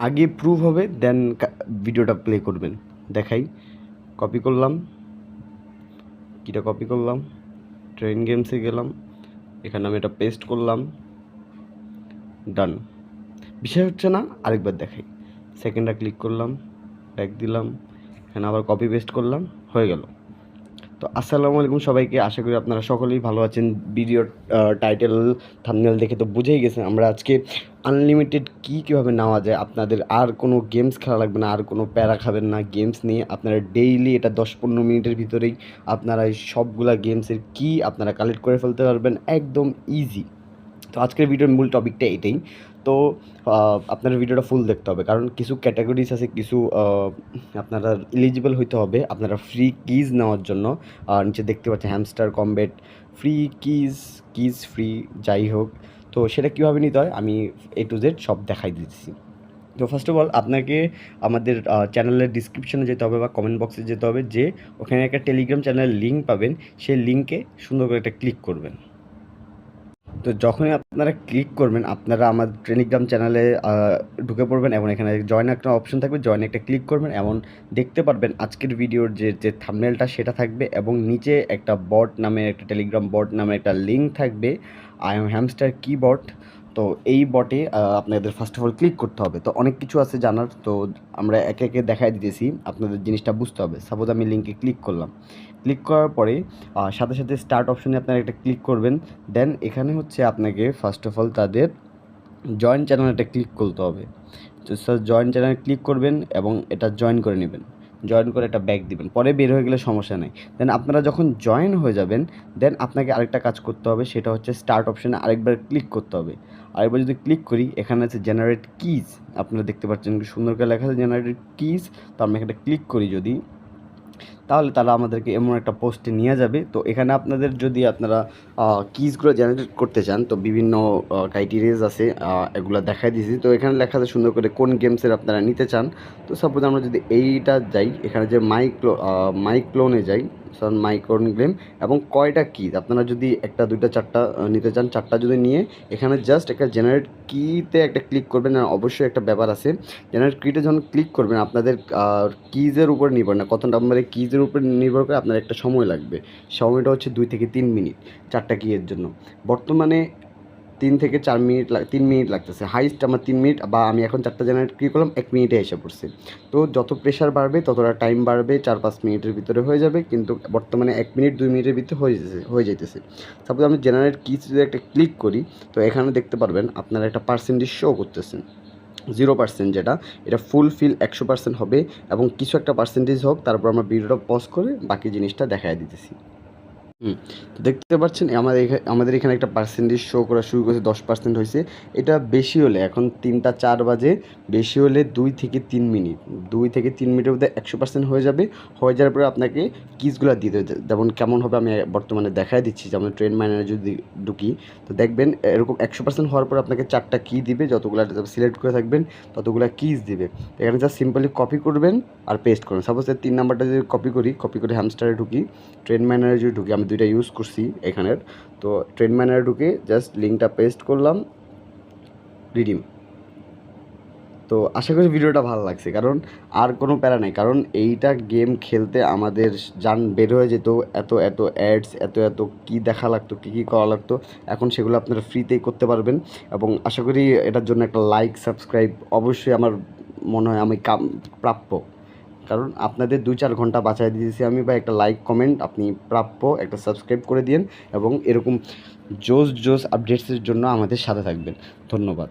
আগে প্রুভ হবে দেন ভিডিওটা প্লে করবেন। দেখাই, কপি করলাম, কপি করলাম, ট্রেন গেমসে গেলাম, এখানে আমি এটা পেস্ট করলাম, ডান। বিষয় হচ্ছে না, আরেকবার দেখাই, সেকেন্ডটা ক্লিক করলাম, ব্যাক দিলাম, এখানে আবার কপি পেস্ট করলাম, হয়ে গেল। তো আসসালামু আলাইকুম সবাইকে, আশা করি আপনারা সকলেই ভালো আছেন। ভিডিওর টাইটেল থাম্বনেল দেখে তো বুঝেই গেছেন আমরা আজকে আনলিমিটেড কীভাবে নেওয়া যায়। আপনাদের আর কোনো গেমস খেলা লাগবে না, আর কোনো প্যারা খাবেন না গেমস নিয়ে। আপনারা ডেইলি এটা 10-15 মিনিটের ভিতরেই আপনারা এই সবগুলা গেমসের আপনারা কালেক্ট করে ফেলতে পারবেন, একদম ইজি। তো আজকের ভিডিওর মূল টপিকটা এটাই। তো আপনার ভিডিওটা ফুল দেখতে হবে, কারণ কিছু ক্যাটাগরিজ আছে, কিছু আপনারা এলিজিবল হইতে হবে আপনারা ফ্রি কিজ নেওয়ার জন্য। নিচে দেখতে পাচ্ছেন hamster combat free keys free, যাই হোক। তো সেটা কীভাবে নিতে হয় আমি A to Z সব দেখাই দিচ্ছি। তো ফার্স্ট অফ অল আপনাকে আমাদের চ্যানেলের ডিসক্রিপশনে যেতে হবে বা কমেন্ট বক্সে যেতে হবে, যে ওখানে একটা টেলিগ্রাম চ্যানেলের লিঙ্ক পাবেন, সেই লিঙ্কে সুন্দর করে একটা ক্লিক করবেন। তো যখনই আপনারা ক্লিক করবেন আপনারা আমাদের টেলিগ্রাম চ্যানেলে ঢুকে পড়বেন এবং এখানে জয়েন একটা অপশন থাকবে, জয়েনে একটা ক্লিক করবেন এবং দেখতে পারবেন আজকের ভিডিওর যে থাম্বনেলটা সেটা থাকবে এবং নিচে একটা বট নামে, একটা টেলিগ্রাম বট নামে একটা লিঙ্ক থাকবে, আই এম হ্যামস্টার কি বট। তো এই বটে আপনাদের ফার্স্ট অফ অল ক্লিক করতে হবে। তো অনেক কিছু আছে জানার, তো আমরা একে একে দেখাই দিতেছি, আপনাদের জিনিসটা বুঝতে হবে। সাপোজ আমি লিঙ্কে ক্লিক করলাম, ক্লিক করার পরে সাথে সাথে স্টার্ট অপশনে আপনারা একটা ক্লিক করবেন। দেন এখানে হচ্ছে আপনাকে ফার্স্ট অফ অল তাদের জয়েন চ্যানেলটা ক্লিক করতে হবে। তো স্যার জয়েন চ্যানেলে ক্লিক করবেন এবং এটা জয়েন করে নেবেন, জয়েন করে একটা ব্যাক দিবেন, পরে বের হয়ে গেলে সমস্যা নেই। দেন আপনারা যখন জয়েন হয়ে যাবেন দেন আপনাকে আরেকটা কাজ করতে হবে, সেটা হচ্ছে স্টার্ট অপশানে আরেকবার ক্লিক করতে হবে। আরেকবার যদি ক্লিক করি, এখানে আছে জেনারেট কিজ, আপনারা দেখতে পাচ্ছেন কি সুন্দর করে লেখা আছে জেনারেট কিজ। তো আমরা এখানে ক্লিক করি যদি, তাহলে তারা আমাদেরকে এমন একটা পোস্টে নিয়ে যাবে। তো এখানে আপনাদের যদি আপনারা কিজগুলো জেনারেট করতে চান, তো বিভিন্ন ক্রাইটেরিয়াস আছে, এগুলো দেখাই দিয়েছি। তো এখানে লেখা আছে সুন্দর করে কোন গেমসের আপনারা নিতে চান। তো সাপোজ আমরা যদি এইটা যাই, এখানে যে মাই ক্লোনে যাই, মাই ক্লোন গেম এবং কয়টা কিজ আপনারা যদি একটা দুইটা চারটা নিতে চান, চারটা যদি নিয়ে এখানে জাস্ট একটা জেনারেট কিতে একটা ক্লিক করবেন। আর অবশ্যই একটা ব্যাপার আছে, জেনারেট কিতে যখন ক্লিক করবেন আপনাদের কিজের উপর নির্ভর না, কত নম্বরের কিজের উপর নির্ভর করে আপনার একটা সময় লাগবে। সময়টা হচ্ছে 2 থেকে 3 মিনিট চারটা কিয়ের জন্য। বর্তমানে 3 থেকে 4 মিনিট 3 মিনিট লাগতেছে, হাইস্ট আমার 3 মিনিট, বা আমি এখন চারটা জেনারেট ক্লিক করলাম 1 মিনিটে এসে পড়ছে। তো যত প্রেশার বাড়বে ততটা টাইম বাড়বে, 4-5 মিনিটের ভিতরে হয়ে যাবে, কিন্তু বর্তমানে 1 মিনিট 2 মিনিটের ভিতরে হয়ে যাইতেছে। সাপোজ আমি জেনারেট কিজ যদি একটা ক্লিক করি, তো এখানে দেখতে পারবেন আপনারা একটা পার্সেন্টেজ শো করতেছেন 0%, যেটা এটা ফুলফিল 100% হবে এবং কিছু একটা পার্সেন্টেজ হোক, তারপর আমরা ভিডিওটা পজ করে বাকি জিনিসটা দেখায় দিতেছি। তো দেখতে পাচ্ছেন আমাদের এখানে একটা পার্সেন্টেজ শো করা শুরু করেছে, 10% হয়েছে। এটা বেশি হলে, এখন 3টা 4 বাজে, বেশি হলে 2 থেকে 3 মিনিট, 2 থেকে 3 মিনিটের মধ্যে 100% হয়ে যাবে। হয়ে যাওয়ার পরে আপনাকে কিজগুলো দিতে হবে, যেমন কেমন হবে আমি বর্তমানে দেখায় দিচ্ছি। যেমন ট্রেন ম্যানেজার যদি ঢুকি, তো দেখবেন এরকম 100% হওয়ার পর আপনাকে 4টা কি দিবে, যতগুলো সিলেক্ট করে থাকবেন ততগুলো কিজ দিবে। এখানে জাস্ট সিম্পলি কপি করবেন আর পেস্ট করবেন। সাপোজ 3 নাম্বারটা যদি কপি করে হ্যামস্টারে ঢুকি, ট্রেন ম্যানেজারে যদি ঢুকি, আমি দুইটা ইউজ করছি এখানের। তো ট্রেন ম্যানেজারে ঢুকে জাস্ট লিঙ্কটা পেস্ট করলাম, রিডিম। তো আশা করি ভিডিওটা ভালো লাগছে, কারণ আর কোনো প্যারা নেই, কারণ এইটা গেম খেলতে আমাদের জান বের হয়ে যেত, এত এত অ্যাডস, এত এত কী দেখা লাগতো, কী কী করা লাগতো। এখন সেগুলো আপনারা ফ্রিতেই করতে পারবেন এবং আশা করি এটার জন্য একটা লাইক সাবস্ক্রাইব অবশ্যই আমার মনে হয় আমি প্রাপ্য, কারণ আপনাদের 2-4 ঘন্টা বাঁচাই দিয়েছি আমি, বা একটা লাইক কমেন্ট আপনি প্রাপ্য, একটা সাবস্ক্রাইব করে দিন এবং এরকম জোস আপডেটসের জন্য আমাদের সাথে থাকবেন। ধন্যবাদ।